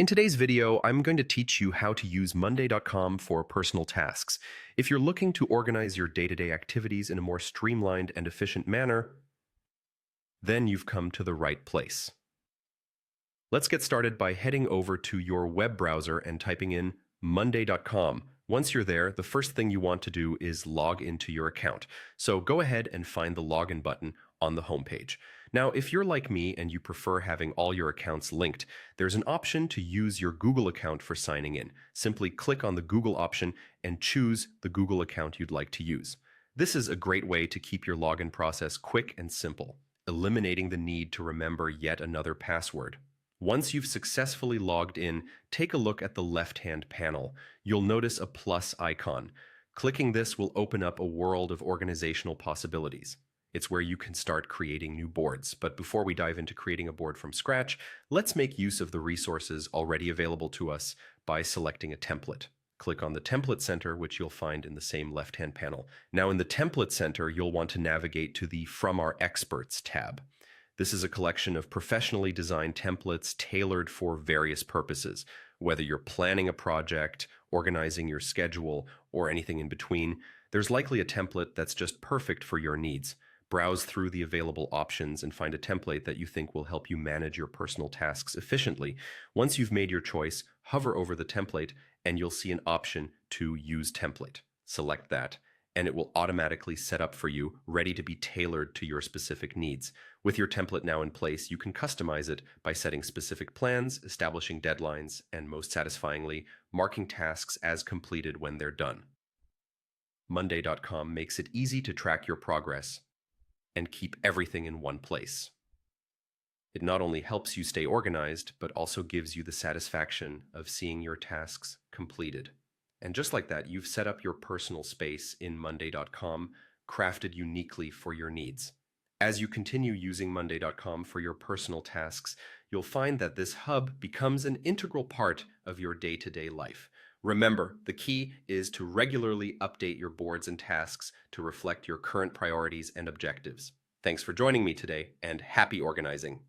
In today's video, I'm going to teach you how to use Monday.com for personal tasks. If you're looking to organize your day-to-day activities in a more streamlined and efficient manner, then you've come to the right place. Let's get started by heading over to your web browser and typing in Monday.com. Once you're there, the first thing you want to do is log into your account. So go ahead and find the login button on the homepage. Now, if you're like me and you prefer having all your accounts linked, there's an option to use your Google account for signing in. Simply click on the Google option and choose the Google account you'd like to use. This is a great way to keep your login process quick and simple, eliminating the need to remember yet another password. Once you've successfully logged in, take a look at the left-hand panel. You'll notice a plus icon. Clicking this will open up a world of organizational possibilities. It's where you can start creating new boards. But before we dive into creating a board from scratch, let's make use of the resources already available to us by selecting a template. Click on the Template Center, which you'll find in the same left-hand panel. Now in the Template Center, you'll want to navigate to the From Our Experts tab. This is a collection of professionally designed templates tailored for various purposes. Whether you're planning a project, organizing your schedule, or anything in between, there's likely a template that's just perfect for your needs. Browse through the available options and find a template that you think will help you manage your personal tasks efficiently. Once you've made your choice, hover over the template and you'll see an option to Use Template. Select that, and it will automatically set up for you, ready to be tailored to your specific needs. With your template now in place, you can customize it by setting specific plans, establishing deadlines, and most satisfyingly, marking tasks as completed when they're done. Monday.com makes it easy to track your progress and keep everything in one place. It not only helps you stay organized, but also gives you the satisfaction of seeing your tasks completed. And just like that, you've set up your personal space in Monday.com, crafted uniquely for your needs. As you continue using Monday.com for your personal tasks, you'll find that this hub becomes an integral part of your day-to-day life. Remember, the key is to regularly update your boards and tasks to reflect your current priorities and objectives. Thanks for joining me today, and happy organizing!